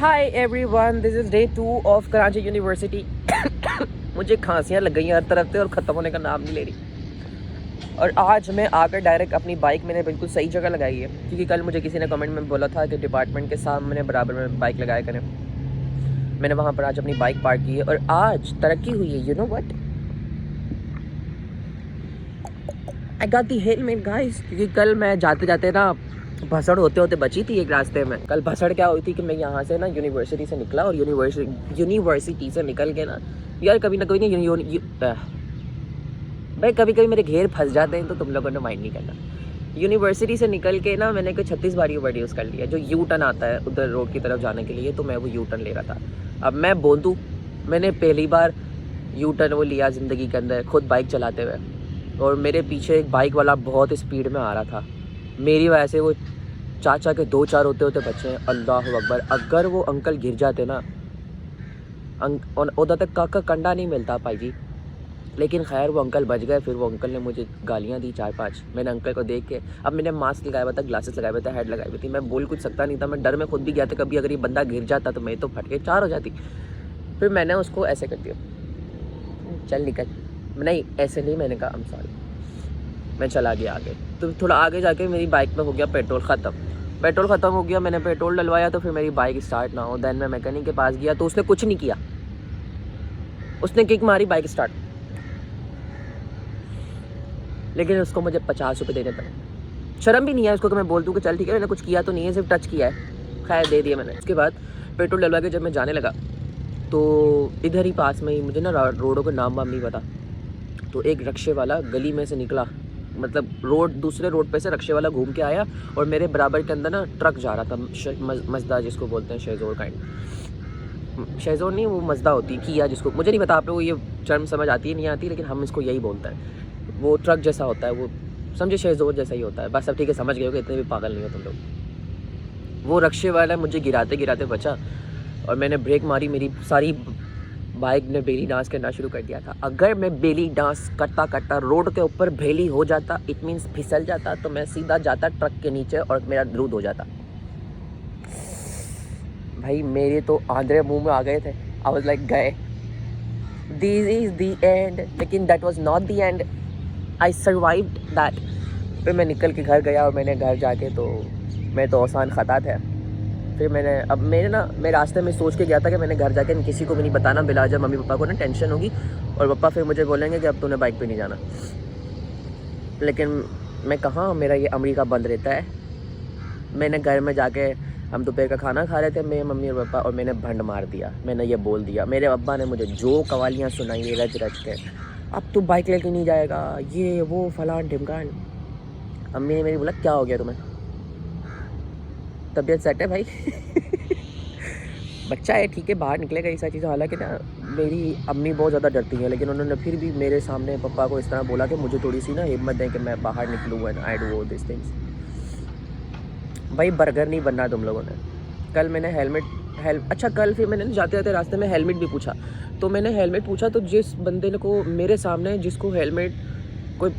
Hi everyone, this is day 2 of Karachi university. मुझे खांसियाँ लग गई हैं हर तरफ से और ख़त्म होने का नाम नहीं ले रही। और आज मैं आकर डायरेक्ट अपनी बाइक मैंने बिल्कुल सही जगह लगाई है, क्योंकि कल मुझे किसी ने कमेंट में बोला था कि डिपार्टमेंट के सामने बराबर में बाइक लगाया करें। मैंने वहाँ पर आज अपनी बाइक पार्क की है और आज तरक्की हुई है। You know what, I got the helmet guys, क्योंकि कल मैं जाते जाते ना भसड़ होते होते बची थी एक रास्ते में। कल भसड़ क्या हुई थी कि मैं यहाँ से ना यूनिवर्सिटी से निकला और यूनिवर्सिटी से निकल के ना यार कभी ना कभी ना भाई कभी कभी मेरे घेर फंस जाते हैं, तो तुम लोगों ने माइंड नहीं करना। यूनिवर्सिटी से निकल के ना मैंने कोई 36 बार यूज़ कर लिया, जो यू टर्न आता है उधर रोड की तरफ जाने के लिए, तो मैं वो यू टर्न ले रहा था। अब मैं बोलूँ, मैंने पहली बार यू टर्न वो लिया ज़िंदगी के अंदर खुद बाइक चलाते हुए, और मेरे पीछे एक बाइक वाला बहुत स्पीड में आ रहा था। मेरी वजह से वो चाचा के 2-4 होते होते बच्चे हैं। अल्लाह अकबर, अगर वो अंकल गिर जाते ना उधर तक का कंडा नहीं मिलता भाई जी। लेकिन खैर वो अंकल बच गए। फिर वो अंकल ने मुझे गालियाँ दी 4-5। मैंने अंकल को देख के, अब मैंने मास्क लगाया हुआ था, ग्लासेस लगाए हुए थे, हेड लगाई हुई थी, मैं बोल कुछ सकता नहीं था। मैं डर में खुद भी गया था, कभी अगर ये बंदा गिर जाता तो मैं तो फट के 4 हो जाती। फिर मैंने उसको ऐसे कर दिया, चल निकल। नहीं ऐसे नहीं, मैंने कहा आई एम सॉरी। मैं चला गया आगे। तो थोड़ा आगे जाके मेरी बाइक में हो गया पेट्रोल ख़त्म हो गया। मैंने पेट्रोल डलवाया तो फिर मेरी बाइक स्टार्ट ना हो। देन मैं मैकेनिक के पास गया तो उसने कुछ नहीं किया, उसने किक मारी, बाइक स्टार्ट। लेकिन उसको मुझे 50 रुपये देने पड़े। शर्म भी नहीं है उसको कि मैं बोल दूँ कि चल ठीक है, मैंने कुछ किया तो नहीं है, सिर्फ टच किया है। खैर दे दिया मैंने। उसके बाद पेट्रोल डलवा के जब मैं जाने लगा तो इधर ही पास में ही, मुझे ना रोडों का नाम वाम नहीं पता, तो एक रक्शे वाला गली में से निकला, मतलब रोड दूसरे रोड पे से रक्शे वाला घूम के आया और मेरे बराबर के अंदर ना ट्रक जा रहा था, मजदा जिसको बोलते हैं, शेजोर काइंड। शेजोर नहीं, वो मजदा होती है, किया जिसको, मुझे नहीं पता आप लोग को ये टर्म समझ आती है नहीं आती, लेकिन हम इसको यही बोलते हैं। वो ट्रक जैसा होता है, वो समझे शेजोर जैसा ही होता है। बस अब ठीक है, समझ गए हो कि इतने भी पागल नहीं हो तुम लोग। वो रक्शे वाला मुझे गिराते गिराते बचा और मैंने ब्रेक मारी, मेरी सारी बाइक ने बेली डांस करना शुरू कर दिया था। अगर मैं बेली डांस करता करता रोड के ऊपर बेली हो जाता, इट मीन्स फिसल जाता, तो मैं सीधा जाता ट्रक के नीचे और मेरा दूध हो जाता। भाई मेरे तो आंद्रे मुंह में आ गए थे। आई वाज लाइक गए, दिस इज द एंड। लेकिन that was not the end, I survived that. फिर मैं निकल के घर गया और मैंने घर जाके, तो मैं तो आसान खता था। फिर मैं रास्ते में सोच के गया था कि मैंने घर जाके किसी को भी नहीं बताना, बिला जब मम्मी पापा को ना टेंशन होगी और पापा फिर मुझे बोलेंगे कि अब तूने बाइक पे नहीं जाना। लेकिन मैं कहाँ, मेरा ये अमेरिका बंद रहता है। मैंने घर में जाके, हम दोपहर का खाना खा रहे थे मैं, मम्मी और पापा, और मैंने भंड मार दिया। मैंने ये बोल दिया, मेरे अब्बा ने मुझे जो कवालियाँ सुनाई रच रच के, अब तू बाइक लेके नहीं जाएगा, ये वो फलान ढिमकान। अम्मी ने मेरी बोला क्या हो गया तुम्हें, तबीयत सेट है भाई? बच्चा है ठीक है, बाहर निकलेगा ये सारी चीज़ें। हालांकि ना मेरी अम्मी बहुत ज़्यादा डरती हैं, लेकिन उन्होंने फिर भी मेरे सामने पापा को इस तरह बोला कि मुझे थोड़ी सी ना हिम्मत दें कि मैं बाहर निकलूँ and I do this things. भाई बर्गर नहीं बनना तुम लोगों ने। कल मैंने अच्छा कल फिर मैंने जाते जाते रास्ते में हेलमेट भी पूछा, तो मैंने हेलमेट पूछा तो जिस बंदे ने को मेरे सामने, जिसको हेलमेट कोई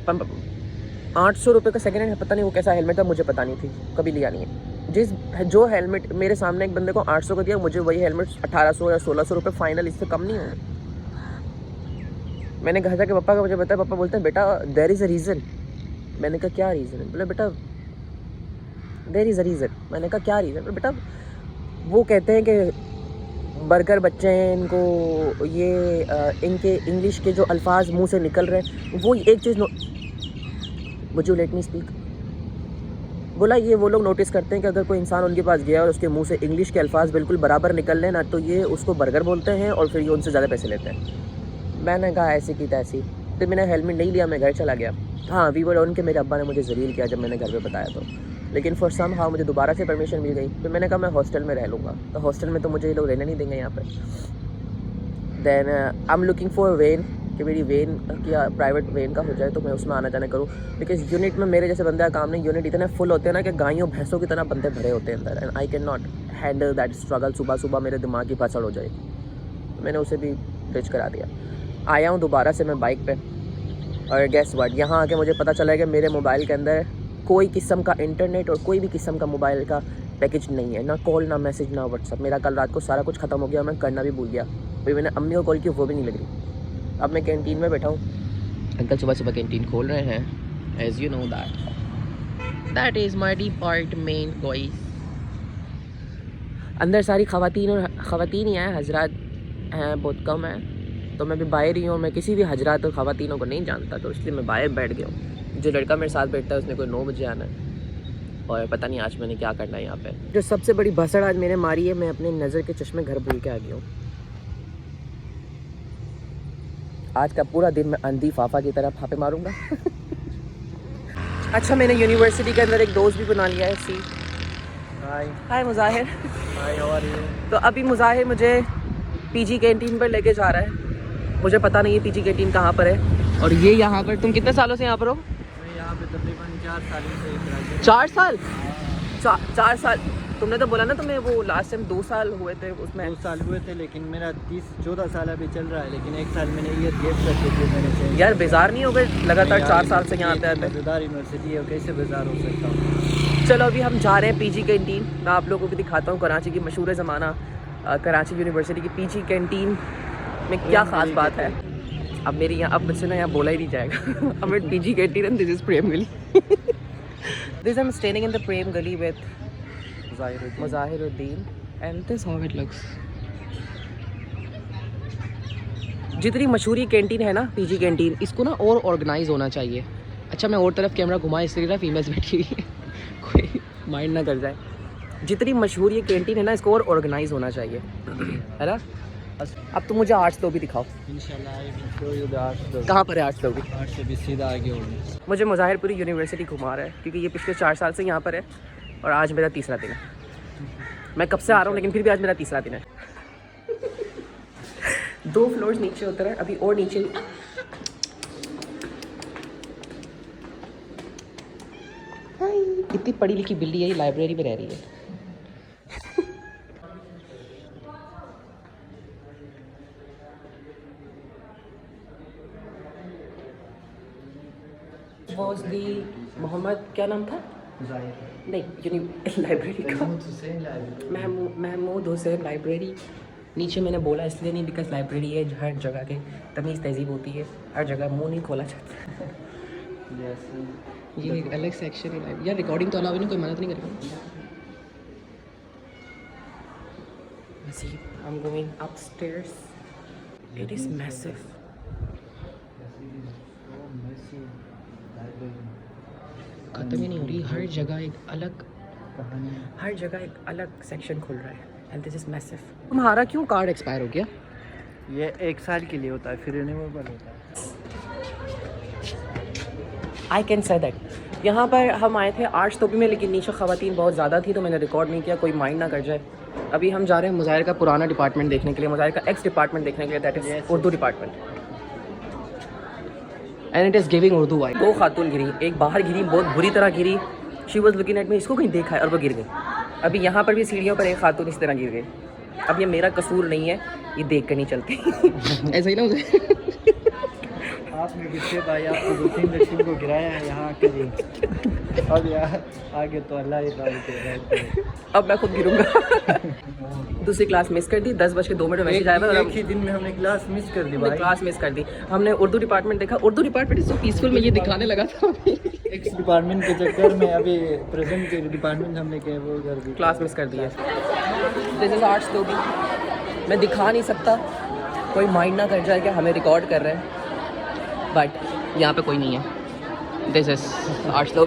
800 रुपये का सेकेंड हैंड, पता नहीं वो कैसा हेलमेट था, मुझे पता नहीं थी, कभी लिया नहीं है। जो हेलमेट मेरे सामने एक बंदे को 800 का दिया, मुझे वही हेलमेट 1800 या 1600 रुपये फाइनल, इससे कम नहीं है। मैंने घर जाके पापा का मुझे बताया, पापा बोलते हैं बेटा देयर इज़ अ रीज़न। मैंने कहा क्या रीज़न है? बोले बेटा देयर इज़ अ रीज़न। मैंने कहा क्या रीज़न? बेटा वो कहते हैं कि बर्गर बच्चे हैं, इनको ये इनके इंग्लिश के जो अल्फाज मुँह से निकल रहे हैं, वो एक चीज़ would you let me speak. बोला ये वो लोग नोटिस करते हैं कि अगर कोई इंसान उनके पास गया और उसके मुंह से इंग्लिश के अल्फाज बिल्कुल बराबर निकल लें ना, तो ये उसको बर्गर बोलते हैं और फिर ये उनसे ज़्यादा पैसे लेते हैं। मैंने कहा ऐसी की तैसी। तो मैंने हेलमेट नहीं लिया, मैं घर चला गया। हाँ वी वर ऑन के मेरे अब्बा ने मुझे ज़लील किया जब मैंने घर पर बताया तो, लेकिन फॉर सम हाउ मुझे दोबारा से परमिशन मिल गई। फिर मैंने कहा मैं हॉस्टल में रह लूँगा, तो हॉस्टल में तो मुझे ये लोग रहने नहीं देंगे यहाँ पर। Then I am looking for vein, कि मेरी वेन या प्राइवेट वेन का हो जाए तो मैं उसमें आना जाना करूँ। बिकॉज यूनिट में मेरे जैसे बंदे का काम नहीं, यूनिट इतने फुल होते हैं ना कि गायों भैंसों की तरह बंदे भरे होते हैं अंदर, and I can not handle that struggle. सुबह सुबह मेरे दिमाग की फसड़ हो जाएगी। मैंने उसे भी डिच करा दिया। आया हूँ दोबारा से मैं बाइक पे, और गेस व्हाट, यहाँ आके मुझे पता चला है कि मेरे मोबाइल के अंदर कोई किस्म का इंटरनेट और कोई भी किस्म का मोबाइल का पैकेज नहीं है, ना कॉल ना मैसेज ना व्हाट्सअप। मेरा कल रात को सारा कुछ ख़त्म हो गया, मैं करना भी भूल गया। भाई मैंने अम्मी को कॉल की, वो भी नहीं लग रही। अब मैं कैंटीन में बैठा हूँ, अंकल सुबह सुबह कैंटीन खोल रहे हैं। As you know that is my department boys. अंदर सारी ख़वातीन ही हैं, हजरात हैं बहुत कम हैं। तो मैं भी बाहर ही हूँ, मैं किसी भी हजरात और ख़वातीनों को नहीं जानता, तो इसलिए मैं बाहर बैठ गया हूँ। जो लड़का मेरे साथ बैठता है उसने कोई 9 बजे आना है, और पता नहीं आज मैंने क्या करना है यहाँ पे। जो सबसे बड़ी भसड़ आज मैंने मारी है, मैं अपने नज़र के चश्मे घर भूल के आ गया हूँ। आज का पूरा दिन मैं अंधी फाफा की तरह फापे मारूंगा। अच्छा, मैंने यूनिवर्सिटी के अंदर एक दोस्त भी बना लिया है। सी हाय मुजाहिर। हाय, हाउ आर यू? तो अभी मुजाहिर मुझे पीजी कैंटीन पर लेके जा रहा है। मुझे पता नहीं है पीजी कैंटीन कहाँ पर है। और ये यहाँ पर, तुम कितने सालों से यहाँ पर हो? मैं यहाँ पे तकरीबन 4 साल से। 4 साल? 4 साल? तुमने तो बोला ना तुम्हें वो लास्ट टाइम 2 साल हुए थे उसमें। 2 साल हुए थे, लेकिन मेरा 14 साल अभी चल रहा है, लेकिन 1 साल मैंने ये गेप कर दी थी मैंने। यार बेजार नहीं हो गए लगातार 4 साल से यहाँ आते आते? मज़ेदार यूनिवर्सिटी है, कैसे बेजार हो सकता हूँ। चलो अभी हम जा रहे हैं पीजी कैंटीन। मैं आप लोगों को दिखाता हूँ कराची की मशहूर ज़माना कराची यूनिवर्सिटी की पीजी कैंटीन में क्या ख़ास बात है। अब मेरी यहाँ, अब मुझसे ना यहाँ बोला ही नहीं जाएगा। अब मैं PG canteen and this is Prem Gali. This I am staying in the Prem Gali with Mujahiruddin and this how it looks. जितनी मशहूर ये कैंटीन है ना पीजी कैंटीन, इसको ना और ऑर्गेनाइज होना चाहिए। अच्छा, मैं और तरफ कैमरा घुमा इसलिए ना फीमेल्स बैठी हुई है, कोई माइंड ना कर जाए। जितनी मशहूर ये कैंटीन है ना, इसको और ऑर्गेनाइज होना चाहिए, है ना। अब तो मुझे आर्ट्स 2 भी दिखाओ। इंशाल्लाह। कहाँ पर है आर्ट्स 2 भी? आर्ट्स से भी सीधा आगे होंगे। मुझे मुजाहिर पूरी यूनिवर्सिटी घुमा रहा है, क्योंकि ये पिछले 4 साल से यहाँ पर है और आज मेरा तीसरा दिन है। मैं कब से आ रहा हूँ, लेकिन फिर भी आज मेरा तीसरा दिन है। 2 फ्लोर्स नीचे उतर है, अभी और नीचे। इतनी पढ़ी लिखी बिल्ली है, ये लाइब्रेरी में रह रही है। Was the मोहम्मद क्या नाम था? नहीं, लाइब्रेरी का महमूद हुसैन लाइब्रेरी। नीचे मैंने बोला इसलिए नहीं, बिकॉज लाइब्रेरी है हर जगह के तमीज़ तहजीब होती है, हर जगह मुंह नहीं खोला जाता। ये एक अलग सेक्शन है यार। रिकॉर्डिंग तो अलाउ नहीं, कोई मना तो नहीं करेगा। I'm going upstairs. It is massive. खत्म ही नहीं हो रही, हर जगह एक अलग सेक्शन खुल रहा है। And this is massive. तुम्हारा क्यों कार्ड एक्सपायर हो गया? ये 1 साल के लिए होता है, फिर रिन्यूएबल होता है। I can say that. यहाँ पर हम आए थे आर्ट्स 2 में, लेकिन नीचे ख़वातीन बहुत ज़्यादा थी तो मैंने रिकॉर्ड नहीं किया, कोई माइंड ना कर जाए। अभी हम जा रहे हैं मुजाहिर का पुराना डिपार्टमेंट देखने के लिए, मुजाहिर का एक्स डिपार्टमेंट देखने के लिए, that is Urdu department. And it is giving Urdu vibe. 2 खातून गिरी, एक बाहर गिरी, बहुत बुरी तरह गिरी। She was looking at me, इसको कहीं देखा है, और वो गिर गई। अभी यहाँ पर भी सीढ़ियों पर एक खातून इस तरह गिर गई। अब ये मेरा कसूर नहीं है, ये देख कर नहीं चलती। ऐसा ही ना मुझे। आपने गुस्से भाई, आपको 2-3 लड़कियों को गिराया है यहाँ के। अब यार आगे तो अल्लाह ही तारीफ। अब मैं खुद गिरूंगा। दूसरी क्लास मिस कर दी, 10:02 में मैसेज आया था। एक ही दिन में हमने क्लास मिस कर दी भाई। क्लास मिस कर दी हमने। उर्दू डिपार्टमेंट देखा, Urdu department is so peaceful, मैं ये दिखाने लगा था। एक्स डिपार्टमेंट के चक्कर में अभी प्रेजेंट के डिपार्टमेंट हमने क्या वो कर दी, क्लास मिस कर दी है। दिस इज आर्ट्स 2 मैं दिखा नहीं सकता, कोई माइंड ना कर जाए कि हमें रिकॉर्ड कर रहे हैं, बट यहाँ पे कोई नहीं है। This is arts 2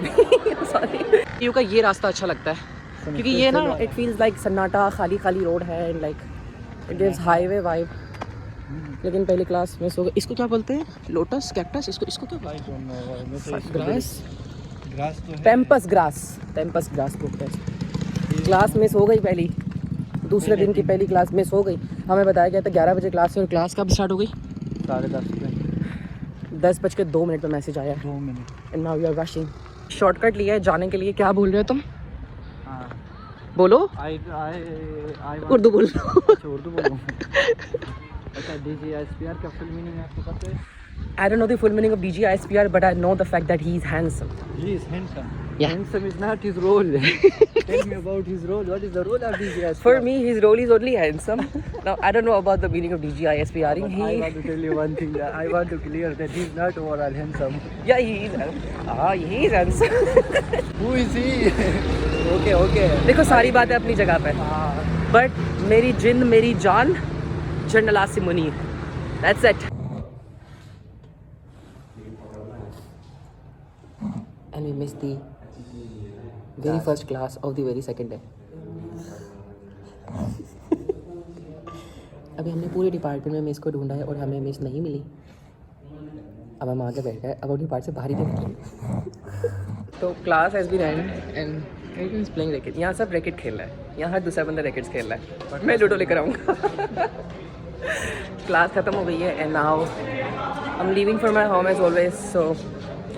sorry. You का ये रास्ता अच्छा लगता है क्योंकि ये ना इट फील्स लाइक सन्नाटा, खाली खाली रोड है, and like it gives highway vibe. लेकिन पहली क्लास मिस हो गई। इसको क्या बोलते हैं? लोटस, कैक्टस, इसको क्या बोलते हैं? ग्रास तो है। पेम्पस ग्रास बोलते हैं। क्लास मिस हो गई पहली, दूसरे दिन की पहली क्लास मिस हो गई। हमें बताया गया था 11 बजे क्लास से, और क्लास कब स्टार्ट हो गई? 10:30 पे। 10:02 पर मैसेज आया। 2 मिनट। And now you are rushing. Shortcut लिया है जाने के लिए। क्या बोल रहे हो तुम? हाँ बोलो। उर्दू बोलो। अच्छा उर्दू बोलो। अच्छा, DGISPR का फुल मीनिंग आपको पता है? I don't know the full meaning of DGISPR, but I know the fact that he is handsome. He is handsome. Yeah. Handsome is not his role. Tell me about his role. What is the role of DGISP? For me, his role is only handsome. Now, I don't know about the meaning of DGISP. I want to tell you one thing. That I want to clear that he's not overall handsome. Yeah, he is. He is handsome. Who is he? Okay. देखो सारी बातें अपनी जगह पे. But मेरी जिन, मेरी जान, general Asim Munir. That's it. And we missed the very first class of the very second day. अभी हमने पूरे डिपार्टमेंट में मिस को ढूंढा है और हमें मिस नहीं मिली. अब हम आगे बैठ गए. अब अपनी पार्ट से बाहर ही निकले. तो class has been end everyone is playing racket. यहाँ सब रैकेट खेल रहा है. यहाँ हर दूसरा बंदा रैकेट्स खेल रहा है. मैं लूडो लेकर आऊँगा. क्लास ख़त्म हो गई है and now I am leaving for my home as always. So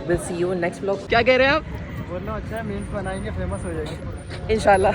will see you next vlog. क्या कह रहे हैं आप? वरना अच्छा है मीम्स बनाएंगे फेमस हो जाएंगे इंशाल्लाह.